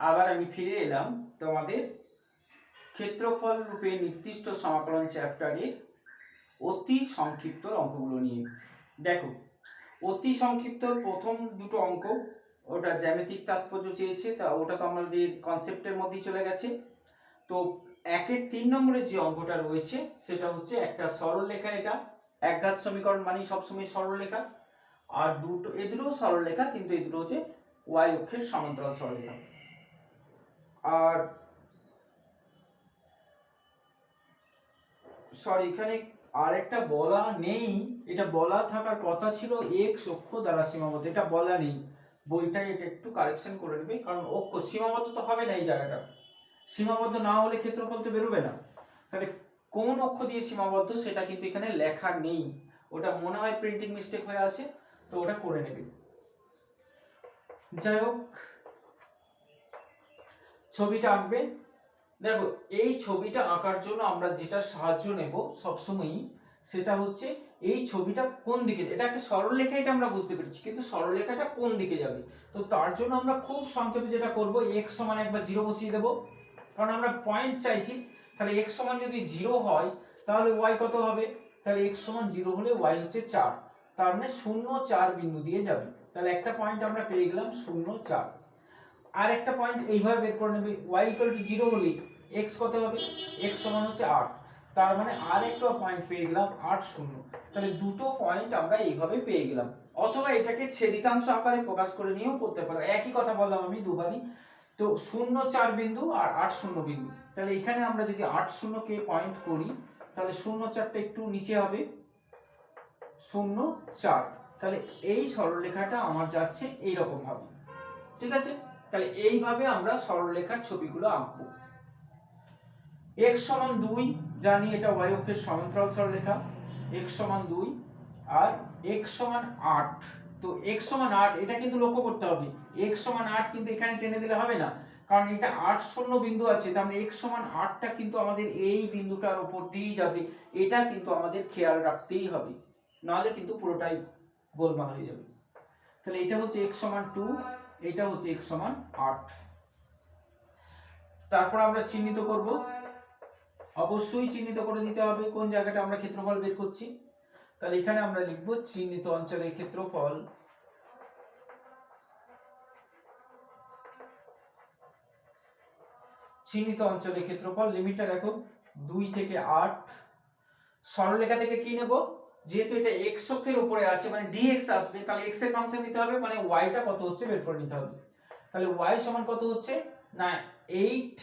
আবার আমি ফিরে এলাম তোমাদের ক্ষেত্রফল রূপে নির্দিষ্ট সমাকলন চ্যাপ্টারের অতি সংক্ষিপ্ত অঙ্কগুলো নিয়ে। দেখো, অতি সংক্ষিপ্ত প্রথম দুটো অঙ্ক, ওটা জ্যামিতিক তাৎপর্য চেয়েছে, তা ওটা তো আমাদের কনসেপ্টের মধ্যেই চলে গেছে। তো 1-এর 3 নম্বরের যে অঙ্কটা রয়েছে সেটা হচ্ছে একটা সরলরেখা, এটা একঘাত সমীকরণ মানে সবসময় সরলরেখা, আর এই দুটো সরলরেখা, কিন্তু এই দুটো হচ্ছে y অক্ষের সমান্তরাল সরলরেখা। আর সরি, এখানে আরেকটা বলা নেই, এটা বলা থাকার কথা ছিল x অক্ষ দ্বারা সীমাবদ্ধ, এটা বলা নেই বইটাই, এটা একটু কারেকশন করে নেবে, কারণ অক্ষ সীমাবদ্ধ তো হবে না, এই জায়গাটা সীমাবদ্ধ না হলে ক্ষেত্রফল তো বেরোবে না। তাহলে কোন অক্ষ দিয়ে সীমাবদ্ধ সেটা কিন্তু এখানে লেখা নেই, ওটা মনে হয় প্রিন্টিং মিস্টেক হয়ে আছে, তো ওটা করে নেবে। যাই হোক, ছবিটা আঁকবে। দেখো, এই ছবিটা আঁকার জন্য আমরা যেটা সাহায্য নেব সবসময়ই, সেটা হচ্ছে এই ছবিটা কোন দিকে, এটা একটা সরলরেখা, এটা আমরা বুঝতে পেরেছি, কিন্তু সরলরেখাটা কোন দিকে যাবে। তো তার জন্য আমরা খুব সংক্ষেপে যেটা করব, x সমান একবার 0 বসিয়ে দেব, কারণ আমরা পয়েন্ট চাইছি। তাহলে x সমান যদি 0 হয় তাহলে y কত হবে, তাহলে x সমান 0 হলে y হচ্ছে 4, তার মানে 0 4 বিন্দু দিয়ে যাবে। তাহলে একটা পয়েন্ট আমরা পেয়ে গেলাম 0 4। আর একটা পয়েন্ট এইভাবে বের করে নেবে, y 0 হলে x কত হবে, x সমান হচ্ছে 8, তার মানে আর একটা পয়েন্ট পেয়ে গেলাম 8 0। তাহলে দুটো পয়েন্ট আমরা এইভাবে পেয়ে গেলাম, অথবা এটাকে ছেদিতাংশ আকারে প্রকাশ করে নিয়েও করতে পারো, একই কথা বললাম আমি দুবারই। তো 0 4 বিন্দু আর 8 0 বিন্দু, তাহলে এখানে আমরা যদি 8 0 কে পয়েন্ট করি, তাহলে 0 4টা একটু নিচে হবে 0 4, তাহলে এই সরলরেখাটা আমার যাচ্ছে এইরকম ভাবে, ঠিক আছে। তাহলে এইভাবে আমরা সরলরেখার ছবিগুলো আঁকবো। x সমান 2 জানি, এটা y অক্ষের সমান্তরাল সরলরেখা, x সমান 2 আর x সমান 8। তো x সমান 8, এটা কিন্তু লক্ষ্য করতে হবে, x সমান 8 কিন্তু এখানে টেনে দিলে হবে না, কারণ এটা 8 0 বিন্দু আছে, তার মানে x সমান 8টা কিন্তু আমাদের এই বিন্দুটার উপর দিয়েই যাবে, এটা কিন্তু আমাদের খেয়াল রাখতেই হবে, নাহলে কিন্তু পুরোটাই গোলমাল হয়ে যাবে। তাহলে এটা হচ্ছে x সমান 2, এটা হচ্ছে x সমান 8। তারপর আমরা চিহ্নিত করব, অবশ্যই চিহ্নিত করে দিতে হবে কোন জায়গাটা আমরা ক্ষেত্রফল বের করছি। তাহলে এখানে আমরা লিখব চিহ্নিত অঞ্চলের ক্ষেত্রফল চিহ্নিত অঞ্চলের ক্ষেত্রফল, লিমিটটা দেখো 2 থেকে 8। সরলরেখা থেকে কি নেব, যেহেতু এটা x অক্ষের উপরে আছে মানে dx আসবে, তাহলে x এর ফাংশন নিতে হবে, মানে y টা কত হচ্ছে বের করে নিতে হবে। তাহলে y সমান কত হচ্ছে না 8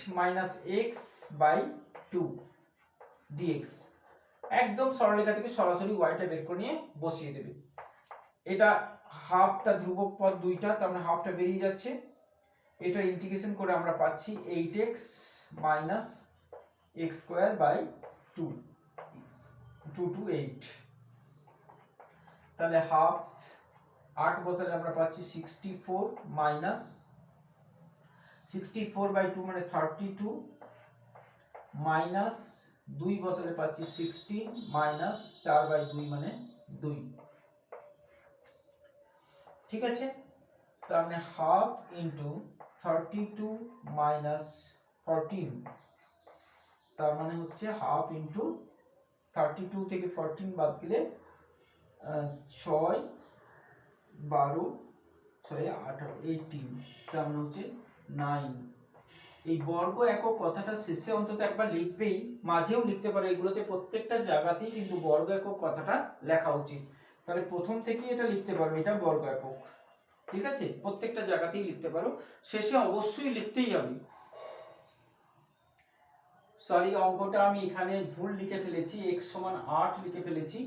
- x / 2 dx, একদম সরলরেখা থেকে সরাসরি y টা বের করে নিয়ে বসিয়ে দেবে। এটা হাফটা ধ্রুবক পদ দুইটা, তার মানে হাফটা বেরিয়ে যাচ্ছে, এটা ইন্টিগ্রেশন করে আমরা পাচ্ছি 8x - x² / 2 2 to 8। তাহলে হাফ 8 বসালে আমরা পাচ্ছি 64 - 64/2 মানে 32 মাইনাস 2 বসালে পাচ্ছি 16 মাইনাস 4/2 মানে 2, ঠিক আছে। তার মানে হাফ ইন্টু 32 মাইনাস 14, তার মানে হচ্ছে হাফ ইন্টু 32 থেকে 14 বাদ দিলে 6 12 6 18 18, তার মানে হচ্ছে 9। এই বর্গ একক কথাটা শেষে অন্তত একবার লিখবেই, মাঝেও লিখতে পারো, এগুলোতে প্রত্যেকটা জায়গাতেই কিন্তু বর্গ একক কথাটা লেখা উচিত। তাহলে প্রথম থেকেই এটা লিখতে পারো, এটা বর্গ একক, ঠিক আছে, প্রত্যেকটা জায়গাতেই লিখতে পারো, শেষে অবশ্যই লিখতেই হবে। সরি, অঙ্কটা আমি এখানে ভুল লিখে ফেলেছি, x সমান 8 লিখে ফেলেছি,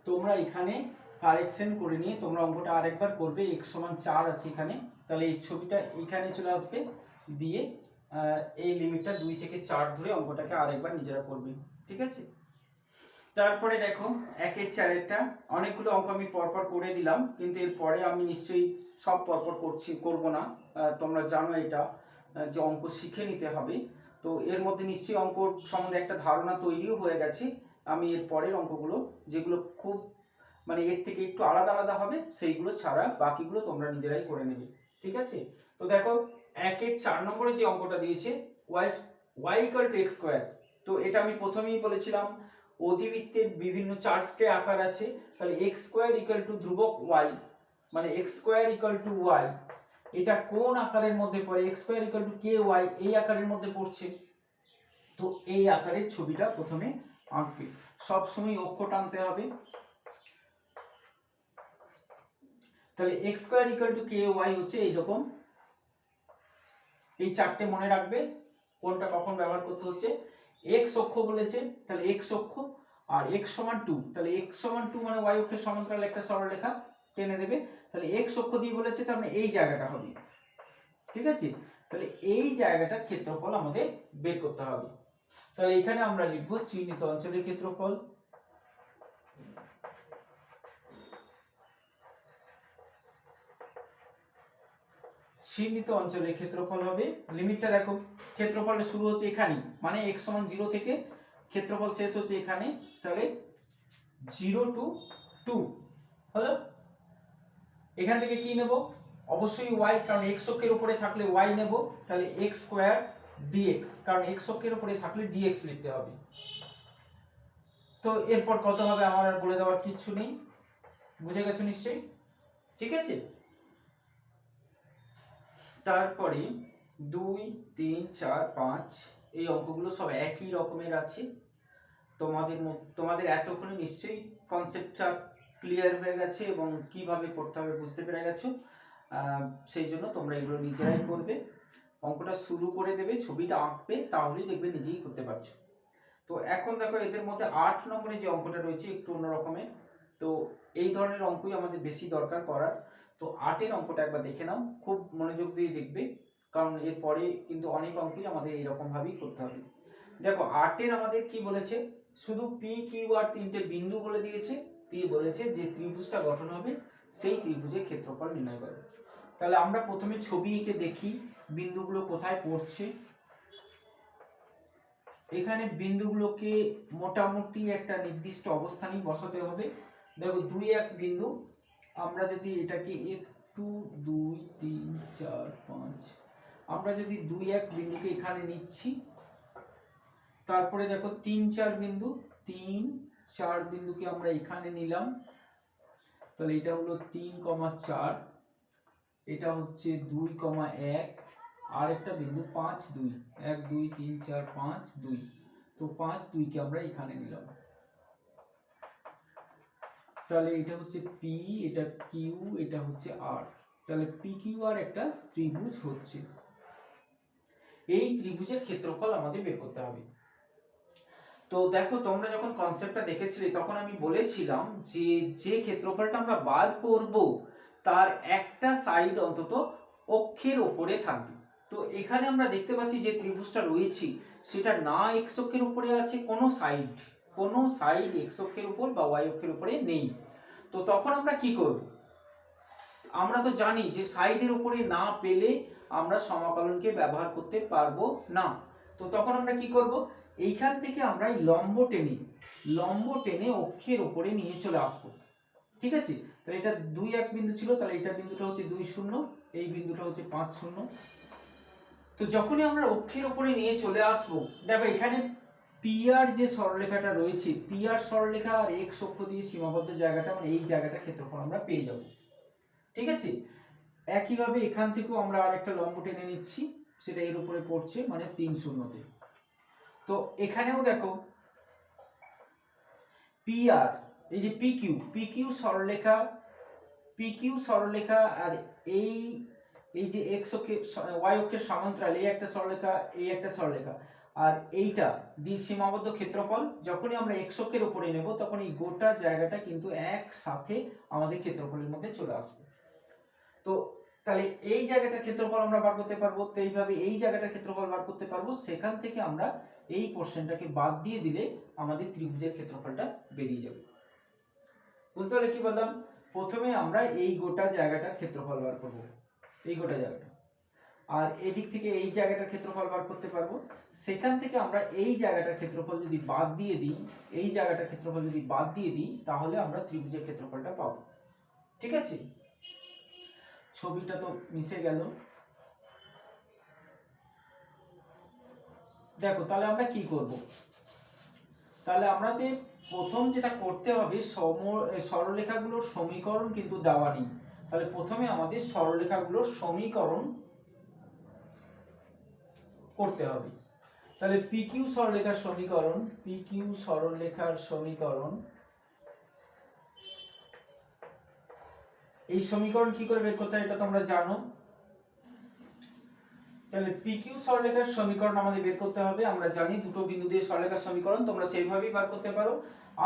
তোমরা এখানে কারেকশন করে নিয়ে তোমরা অঙ্কটা আরেকবার করবে। x সমান 4 আছে এখানে, তাহলে এই ছবিটা এখানে চলে আসবে, দিয়ে এই লিমিটটা 2 থেকে 4 ধরে অঙ্কটাকে আরেকবার নিজেরা করবে, ঠিক আছে। তারপরে দেখো 1-এর 4-এরটা, অনেকগুলো অঙ্ক আমি পরপর করে দিলাম, কিন্তু এরপরে আমি নিশ্চয়ই সব পরপর করব না, তোমরা জানো এটা, যে অঙ্ক শিখে নিতে হবে। তো এর মধ্যে নিশ্চয়ই অঙ্ক সম্বন্ধে একটা ধারণা তৈরিও হয়ে গেছে। আমি এর পরের অঙ্কগুলো যেগুলো খুব মানে এর থেকে একটু আলাদা আলাদা হবে, সেইগুলো ছাড়া বাকিগুলো তোমরা নিজেরাই করে নেবে, ঠিক আছে। তো দেখো একের 4 নম্বরে যে অঙ্কটা দিয়েছে y equal to x square, তো এটা আমি প্রথমেই বলেছিলাম অধিবৃত্তের বিভিন্ন 4টে আকার আছে। তাহলে এক্স স্কোয়ার ইকুয়াল টু ধ্রুবক y, মানে x square equal to y, এটা কোন আকারের মধ্যে পড়ে? X square equal to K y, এই আকারের মধ্যে পড়ছে। তো এই আকারের ছবিটা প্রথমে আঁকবে, সব সময় অক্ষ টানতে হবে। তাহলে x square equal to K y হচ্ছে এইরকম, এই 4টে মনে রাখবে কোনটা কখন ব্যবহার করতে হচ্ছে। এক্স অক্ষ বলেছে, তাহলে এক্স অক্ষ, আর এক্স সমান 2, তাহলে এক্স সমান 2 মানে ওয়াই অক্ষের সমান্তরাল একটা সরলরেখা টেনে দেবে। তাহলে এক্স অক্ষ দিয়ে বলেছে, তার মানে এই জায়গাটা হবে, ঠিক আছে। তাহলে এই জায়গাটার ক্ষেত্রফল আমাদের বের করতে হবে। তাহলে এখানে আমরা লিখব চিহ্নিত অঞ্চলের ক্ষেত্রফল। চিহ্নিত অঞ্চলের ক্ষেত্রফল হবে, লিমিটটা দেখো, ক্ষেত্রফলটা শুরু হচ্ছে এখানে, মানে x সমান 0 থেকে ক্ষেত্রফল শেষ হচ্ছে এখানে, তাহলে 0 টু 2 হলো। এখান থেকে কি নেব? অবশ্যই y, কারণ x অক্ষের উপরে থাকলে y নেব, তাহলে x স্কয়ার dx, কারণ x অক্ষের উপরে থাকলে dx লিখতে হবে। তো এরপর কত হবে আমার আর বলে দেওয়ার কিছু নেই, বুঝে গেছো নিশ্চয়ই, ঠিক আছে। তারপরে 2 3 4 5 এই অঙ্কগুলো সব একই রকমের আছে। তোমাদের এতক্ষণে নিশ্চয়ই কনসেপ্টটা ক্লিয়ার হয়ে গেছে এবং কিভাবে করতে হবে বুঝতে পেরে গেছো। সেই জন্য তোমরা এগুলো নিজেরাই করবে, অঙ্কটা শুরু করে দেবে, ছবিটা আঁকবে, তাহলেই দেখবে নিজেই করতে পারছো। তো এখন দেখো এদের মধ্যে 8 নম্বরে যে অঙ্কটা রয়েছে একটু অন্য রকমের, তো এই ধরনের অঙ্কই আমাদের বেশি দরকার করার। তো 8-এর অঙ্কটা একবার দেখে নাও, খুব মনোযোগ দিয়ে দেখবে, কারণ এরপরে কিন্তু অনেক অঙ্কই আমাদের এইরকম ভাবেই করতে হবে। দেখো 8-এর আমাদের কি বলেছে, শুধু পি কিউ আর 3টে বিন্দু বলে দিয়েছে, দিয়ে বলেছে যে ত্রিভুজটা গঠন হবে সেই ত্রিভুজের ক্ষেত্রফল নির্ণয় করো। তাহলে আমরা প্রথমে ছবি এঁকে দেখি বিন্দুগুলো কোথায় পড়ছে। এখানে বিন্দুগুলোকে মোটামুটি একটা নির্দিষ্ট অবস্থানেই বসাতে হবে। দেখো 2 1 বিন্দু, আমরা যদি এটাকে একটু 2 3 4 5, আমরা যদি 2 1 বিন্দুকে এখানে নিচ্ছি, তারপরে দেখো 3 4 বিন্দু, 3 4 বিন্দুকে আমরা এখানে নিলাম, তাহলে এটা হলো 3 4, এটা হচ্ছে 2 1, আর একটা বিন্দু 5 2, 1 2 3 4 5 2, তো 5 2 কে আমরা এখানে নিলাম, তাহলে এটা হচ্ছে পি, এটা কিউ, এটা হচ্ছে আর, তাহলে পি কিউ আর একটা ত্রিভুজ হচ্ছে। এই ত্রিভুজের ক্ষেত্রফল আমাদের বের করতে হবে। তো দেখো তোমরা যখন কনসেপ্টটা দেখেছিলে তখন আমি বলেছিলাম যে যে ক্ষেত্রফলটা আমরা বার করব তার একটা সাইড অন্তত অক্ষের উপরে থাকবে। তো এখানে আমরা দেখতে পাচ্ছি যে ত্রিভুজটা রয়েছে সেটা না এক্স অক্ষের উপরে আছে, কোনো সাইড এক্স অক্ষের উপর বা ওয়াই অক্ষের উপরে নেই। তো তখন আমরা কি করব? আমরা তো জানি যে সাইডের উপরে না পেলে আমরা সমাকলনকে ব্যবহার করতে পারবো না। তো তখন আমরা কি করব? এইখান থেকে আমরা লম্ব টেনে অক্ষের উপরে নিয়ে চলে আসবো, ঠিক আছে। তাহলে এটা 2 1 বিন্দু ছিল, তাহলে এটা বিন্দুটা হচ্ছে 2 0, এই বিন্দুটা হচ্ছে 5 0। তো যখনই আমরা অক্ষের উপরে নিয়ে চলে আসব, দেখো এখানে পি আর যে সরলরেখাটা রয়েছে, পি আর সরলরেখা আর এক্স অক্ষ দিয়ে সীমাবদ্ধ জায়গাটা, মানে এই জায়গাটা ক্ষেত্রফল আমরা পেয়ে যাব, ঠিক আছে। একইভাবে এখান থেকেও আমরা আর একটা লম্ব টেনে নিচ্ছি, সেটা এর উপরে পড়ছে, মানে 3 0-তে। তো এখানেও দেখো পি আর, এই যে পি কিউ সরলরেখা আর এই এই যে এক্স অক্ষে ওয়াই অক্ষের সমান্তরাল এই একটা সরলরেখা, এই একটা সরলরেখা, আর এইটা দিয়ে সীমাবদ্ধ ক্ষেত্রফল যখনই আমরা এক্স অক্ষের উপরে নেব তখন এই গোটা জায়গাটা কিন্তু একসাথে আমাদের ক্ষেত্রফলের মধ্যে চলে আসবে। তো তাহলে এই জায়গাটার ক্ষেত্রফল আমরা বার করতে পারবো, তো এইভাবে এই জায়গাটার ক্ষেত্রফল বার করতে পারবো, সেখান থেকে আমরা এই পোরশনটাকে বাদ দিয়ে দিলে আমাদের ত্রিভুজের ক্ষেত্রফলটা বেরিয়ে যাবে। বুঝতে পারলে কি বললাম? প্রথমে আমরা এই গোটা জায়গাটার ক্ষেত্রফল বার করব, এই গোটা জায়গাটা, আর এদিক থেকে এই জায়গাটার ক্ষেত্রফল বার করতে পারবো। সেখান থেকে আমরা এই জায়গাটার ক্ষেত্রফল যদি বাদ দিয়ে দিই, এই জায়গাটার ক্ষেত্রফল যদি বাদ দিয়ে দিই, তাহলে আমরা ত্রিভুজের ক্ষেত্রফলটা পাবো, ঠিক আছে। ছবিটা তো মিশে গেল। দেখো তাহলে আমরা কি করব, তাহলে আমাদের প্রথম যেটা করতে হবে সরলরেখাগুলোর সমীকরণ কিন্তু দেওয়া নেই, তাহলে প্রথমে আমাদের সরলরেখাগুলোর সমীকরণ করতে হবে। তাহলে PQ সরলরেখার সমীকরণ, PQ সরলরেখার সমীকরণ, এই সমীকরণ কি করে বের করতে হয় এটা তোমরা জানো। তাহলে PQ সরলরেখার সমীকরণ আমাদের বের করতে হবে, আমরা জানি দুটো বিন্দু দিয়ে সরলরেখার সমীকরণ, তোমরা সেইভাবেই বার করতে পারো।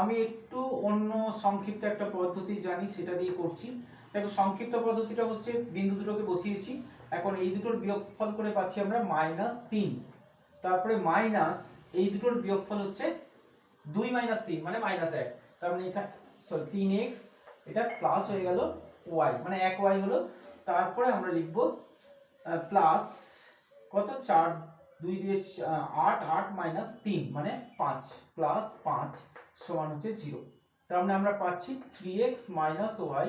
আমি একটু অন্য সংক্ষিপ্ত একটা পদ্ধতি জানি, সেটা দিয়ে করছি। দেখো সংক্ষিপ্ত পদ্ধতিটা হচ্ছে বিন্দু দুটোকে বসিয়েছি, এখন এই দুটোর বিয়োগফল করে পাচ্ছি আমরা -3, তারপরে মাইনাস এই দুটোর বিয়োগফল হচ্ছে 2 - 3 মানে -1, তার মানে এখানে সরি 3x, এটা প্লাস হয়ে গেল y মানে 1y হলো। তারপরে আমরা লিখব প্লাস কত 4 2 দিয়ে 8 8 - 3 মানে 5 প্লাস 5 সমান হচ্ছে 0। তার মানে আমরা পাচ্ছি 3x - y,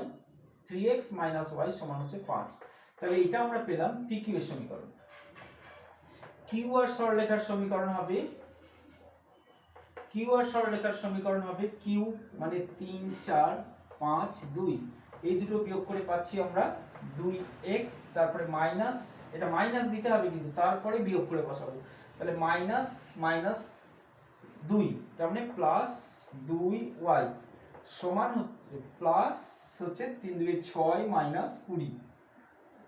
3x - y সমান হচ্ছে 5। তাহলে এটা আমরা পেলাম PQ এর সমীকরণ। QR সরলরেখার সমীকরণ হবে, QR সরলরেখার সমীকরণ হবে Q মানে 3 4 5 2, এই দুটো বিয়োগ করে পাচ্ছি আমরা 2x, তারপরে মাইনাস, এটা মাইনাস দিতে হবে কিন্তু তারপরে বিয়োগ করে বসাবো, তাহলে মাইনাস মাইনাস 2, তার মানে প্লাস 2y সমান হচ্ছে প্লাস হচ্ছে 3 2 6 মাইনাস 20,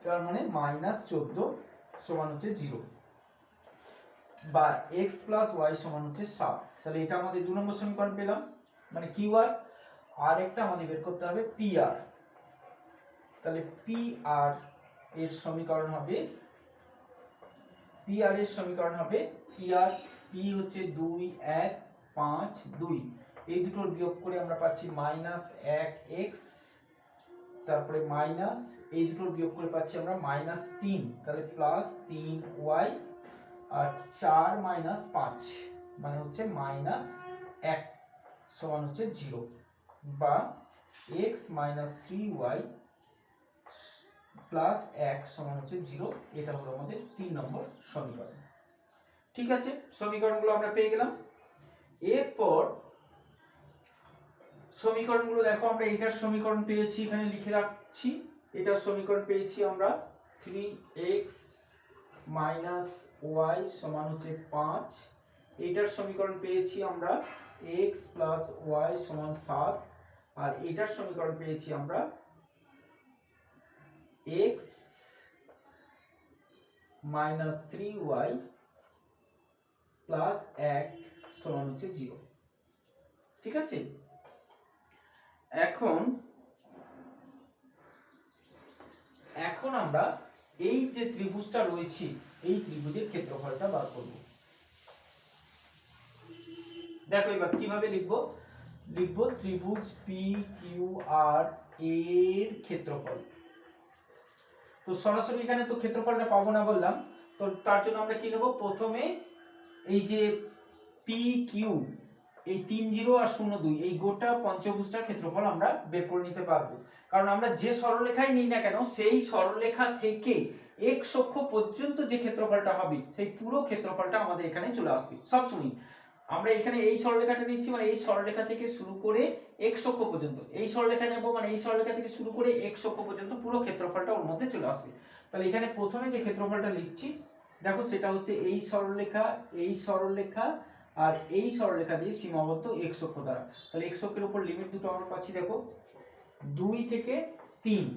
তার মানে -14 সমান হচ্ছে 0, বা x প্লাস y সমান হচ্ছে 7। তাহলে এটা আমাদের 2 নম্বর সমীকরণ পেলাম মানে QR। আর একটা আমাদের বের করতে হবে PR। তাহলে PR এর সমীকরণ হবে, PR এর সমীকরণ হবে PR, P হচ্ছে 2 1 5 2, এই দুটোর বিয়োগ করে আমরা পাচ্ছি -1x, তারপরে মাইনাস এই দুটোর বিয়োগ করে পাচ্ছি আমরা -3, তাহলে প্লাস 3y, আর 4 - 5 মানে হচ্ছে -1 সমান হচ্ছে 0, বা x - 3y প্লাস 1 সমান হচ্ছে 0। এটা হলো আমাদের 3 নম্বর সমীকরণ। ঠিক আছে, সমীকরণগুলো আমরা পেয়ে গেলাম। এরপর সমীকরণগুলো দেখো, আমরা এটার সমীকরণ পেয়েছি, এখানে লিখে রাখছি। এটার সমীকরণ পেয়েছি আমরা 3x - y সমান হচ্ছে 5, এইটার সমীকরণ পেয়েছি আমরা x প্লাস y সমান 7, আর এটার সমীকরণ পেয়েছি আমরা x - 3y প্লাস 1 সমান হচ্ছে 0। ঠিক আছে, এখন আমরা এই যে ত্রিভুজটা রয়েছে এই ত্রিভুজের ক্ষেত্রফলটা বার করব। দেখো এবার কিভাবে লিখবো, লিখবো ত্রিভুজ PQR এর ক্ষেত্রফল। তো সরাসরি এখানে তো ক্ষেত্রফলটা পাবো না বললাম, তো তার জন্য আমরা কি নেব, প্রথমে এই যে PQ, এই 3 0 আর 0 2 এই গোটা পঞ্চভুজটার ক্ষেত্রফল আমরা বের করে নিতে পারবো, কারণ আমরা যে সরলরেখাই নিই না কেন সেই সরলরেখা থেকে x অক্ষ পর্যন্ত যে ক্ষেত্রফলটা হবে সেই পুরো ক্ষেত্রফলটা আমাদের এখানে চলে আসবে সবসময়। আমরা এখানে এই সরলরেখাটা নিচ্ছি মানে এই সরলরেখা থেকে শুরু করে x অক্ষ পর্যন্ত, এই সরলরেখা নেব মানে এই সরলরেখা থেকে শুরু করে x অক্ষ পর্যন্ত পুরো ক্ষেত্রফলটা ওর মধ্যে চলে আসবে। তাহলে এখানে প্রথমে যে ক্ষেত্রফলটা লিখছি দেখো, সেটা হচ্ছে এই সরলরেখা, এই সরলরেখা আর এই সরলরেখা দিয়ে সীমাবদ্ধ x অক্ষ দ্বারা। তাহলে x অক্ষের উপর লিমিট দুটো আমরা পাচ্ছি দেখো 2 থেকে 3,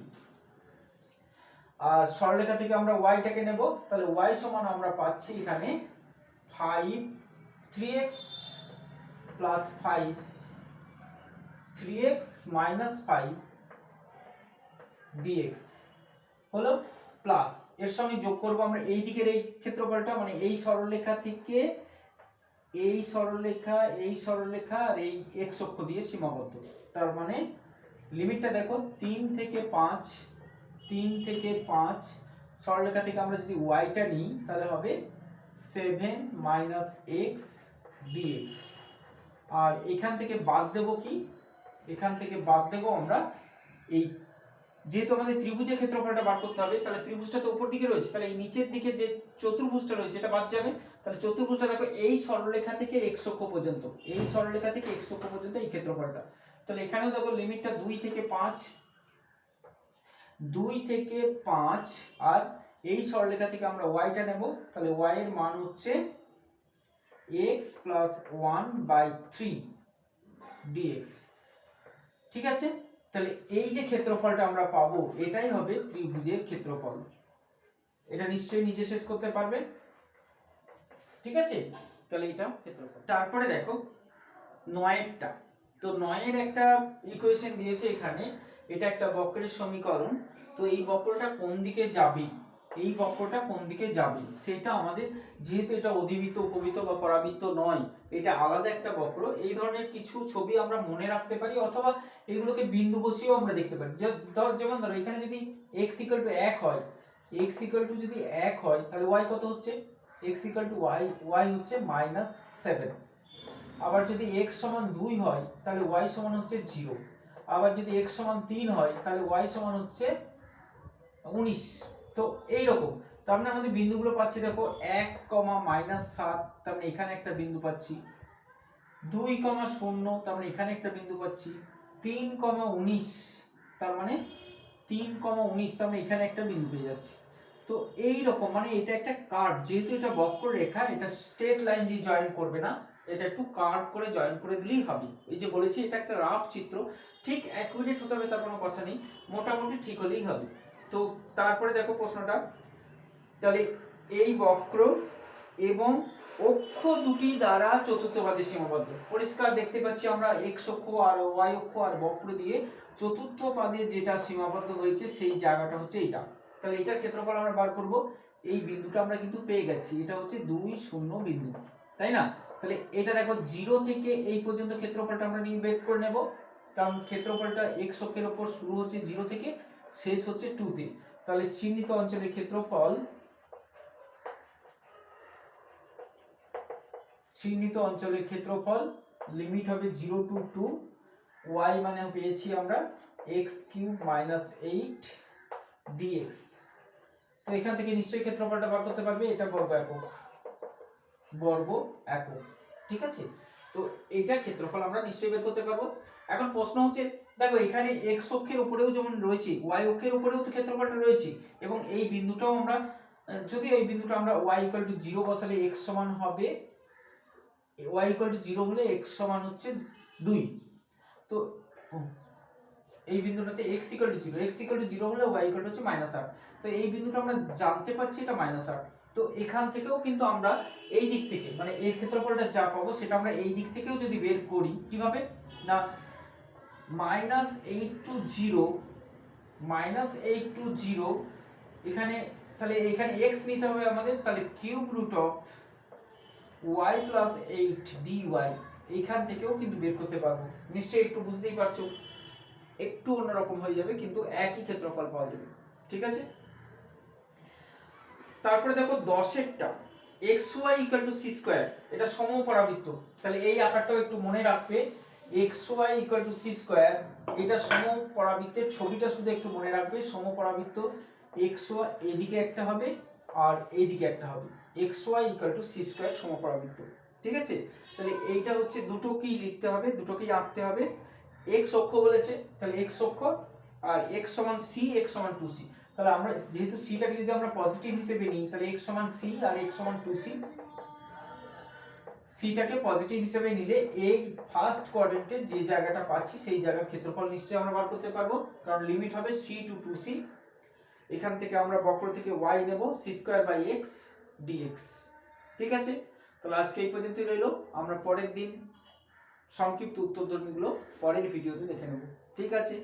আর সরলরেখা থেকে আমরা y টাকে নেব, তাহলে y সমান আমরা পাচ্ছি এখানে 5 3x plus 5, 3x minus 5 dx হলো, প্লাস এর সঙ্গে যোগ করব আমরা এই দিকের এই ক্ষেত্রফলটা মানে এই সরলরেখা থেকে এই সরলরেখা, এই সরলরেখা আর এই x অক্ষ দিয়ে সীমাবদ্ধ, তার মানে লিমিটটা দেখো 3 থেকে 5, 3 থেকে 5, সরলরেখা থেকে আমরা যদি y টা নিই তাহলে হবে 7 - x dx, আর এখান থেকে বাদ দেব কি, এখান থেকে বাদ দেব আমরা এই, যেহেতু আমাদের ত্রিভুজের ক্ষেত্রফলটা বার করতে হবে তাহলে ত্রিভুজটা তো উপর দিকে রয়েছে, তাহলে এই নিচের দিকে যে চতুর্ভুজটা রয়েছে এটা বাদ যাবে, তাহলে চতুর্ভুজটা দেখো এই সরলরেখা থেকে x অক্ষ পর্যন্ত, এই সরলরেখা থেকে x অক্ষ পর্যন্ত এই ক্ষেত্রফলটা। তাহলে এখানেও দেখো লিমিটটা 2 থেকে 5, 2 থেকে 5, আর এই সরলরেখা থেকে আমরা y টা নেব, তাহলে y এর মান হচ্ছে x plus 1/3 dx। ঠিক আছে, তাহলে এই যে ক্ষেত্রফলটা আমরা পাবো এটাই হবে ত্রিভুজের ক্ষেত্রফল। এটা নিশ্চয়ই নিজে শেষ করতে পারবে। ঠিক আছে, তাহলে এটা ক্ষেত্রফল। তারপরে দেখো 9এরটা, তো 9এর একটা ইকুয়েশন দিয়েছে এখানে, এটা একটা বক্রের সমীকরণ। তো এই বক্রটা কোন দিকে যাবে, এই বক্রটা কোন দিকে যাবে সেটা আমাদের, যেহেতু এটা অধিবৃত্ত উপবৃত্ত বা পরাবৃত্ত নয়, এটা আলাদা একটা বক্র, এই ধরনের কিছু ছবি আমরা মনে রাখতে পারি অথবা এগুলোকে বিন্দু বসিয়েও আমরা দেখতে পারি। যেমন ধরো এখানে যদি x = 1 হয়, x = যদি 1 হয় তাহলে y কত হচ্ছে, x = y হচ্ছে -7। আবার যদি x সমান 2 হয় তাহলে y সমান হচ্ছে 0। আবার যদি x সমান 3 হয় তাহলে y সমান হচ্ছে 19। তো এই রকম, তার মানে আমাদের বিন্দুগুলো পাচ্ছি দেখো 1, -7, তার মানে এখানে একটা বিন্দু পাচ্ছি, 2, 0, তার মানে এখানে একটা বিন্দু পাচ্ছি, 3, 19, তার মানে 3, 19, তার মানে এখানে একটা বিন্দু পেয়ে যাচ্ছি। তো এই রকম, মানে এটা একটা কার্ভ, যেহেতু এটা বক্ররেখা, এটা স্ট্রেট লাইন দিয়ে জয়েন করবে না, এটা একটু কার্ভ করে জয়েন করে দিলেই হবে। এই যে বলেছি এটা একটা রাফ চিত্র, ঠিক অ্যাকুরেট হতে হবে তার কোনো কথা নেই, মোটামুটি ঠিক হলেই হবে। তো তারপরে দেখো প্রশ্নটা, তাহলে এই বক্র এবং অক্ষ দুটি দ্বারা চতুর্থপাদে সীমাবদ্ধ। পরিষ্কার দেখতে পাচ্ছি আমরা x অক্ষ আর y অক্ষ আর বক্র দিয়ে চতুর্থ পাদে যেটা সীমাবদ্ধ হয়েছে সেই জায়গাটা হচ্ছে এটা। তাহলে এটার ক্ষেত্রফল আমরা বার করব, এই বিন্দুটা আমরা কিন্তু পেয়ে গেছি, এটা হচ্ছে 2, 0 বিন্দু, তাই না? তাহলে এটা দেখো 0 থেকে এই পর্যন্ত ক্ষেত্রফলটা আমরা নিয়ে বের করে নেব, কারণ ক্ষেত্রফলটা x অক্ষের উপর শুরু হচ্ছে 0 থেকে, শেষ হচ্ছে 2 তে। তাহলে চিহ্নিত অঞ্চলের ক্ষেত্রফল, চিহ্নিত অঞ্চলের ক্ষেত্রফল লিমিট হবে 0 to 2, y মানে পেয়েছি আমরা x³ - 8 dx। তো এখান থেকে নিশ্চয়ই ক্ষেত্রফলটা বার করতে পারবে, এটা বর্গ একক, বর্গ একক। ঠিক আছে, তো এটা ক্ষেত্রফল আমরা নিশ্চয়ই বের করতে পারবো। এখন প্রশ্ন হচ্ছে দেখো এখানে x অক্ষের উপরেও যেমন রয়েছে y অক্ষের উপরেও তো ক্ষেত্রফলটা রয়েছে, এবং এই বিন্দুটাও আমরা, যদি এই বিন্দুটা আমরা y = 0 বসালে x সমান হবে, y = 0 হলে x সমান হচ্ছে 2। তো এই বিন্দুটাতে x = 0, x = 0 হলে y হচ্ছে -8। তো এই বিন্দুটা আমরা জানতে পারছি এটা -8। তো এখান থেকেও কিন্তু আমরা এই দিক থেকে, মানে এর ক্ষেত্রফলটা যা পাবো সেটা আমরা এই দিক থেকেও যদি বের করি, কিভাবে না, -8 to 0, -8 to 0, এখানে তাহলে এখানে x নিতে হবে আমাদের, তাহলে y + 8 dy, এইখান থেকেও কিন্তু বের করতে পারবো। নিশ্চয়ই একটু বুঝতেই পারছো, একটু অন্যরকম হয়ে যাবে কিন্তু একই ক্ষেত্রফল পাওয়া যাবে। ঠিক আছে, তারপরে দেখো 10এরটা, xy = c², এটা সমপরাবৃত্ত। তাহলে এই আকারটাও একটু মনে রাখবে, xy = c², এটা সমপরাবৃত্তের ছবিটা শুধু একটু মনে রাখবে, সমপরাবৃত্ত, xy এদিকে একটা হবে আর এইদিকে একটা হবে, xy = c² সমপরাবৃত্ত। ঠিক আছে, তাহলে এইটা হচ্ছে দুটোকেই লিখতে হবে, দুটোকেই আঁকতে হবে। x অক্ষ বলেছে, তাহলে x অক্ষ, আর x সমান c, x সমান 2c। তাহলে আমরা যেহেতু c টাকে যদি আমরা পজিটিভ হিসেবে নিই, তাহলে x সমান c আর x সমান 2c, c টাকে পজিটিভ হিসেবে নিলে এই ফার্স্ট কোয়াড্রেন্টে যে জায়গাটা পাচ্ছি সেই জায়গার ক্ষেত্রফল নিশ্চয়ই আমরা বার করতে পারবো, কারণ লিমিট হবে c to 2c। এখান থেকে আমরা বক্র থেকে y নেব, c²/x dx। ঠিক আছে, তাহলে আজকে এই পর্যন্তই রইলো, আমরা পরের দিন সংক্ষিপ্ত উত্তরধর্মীগুলো পরের ভিডিওতে দেখে নেব। ঠিক আছে।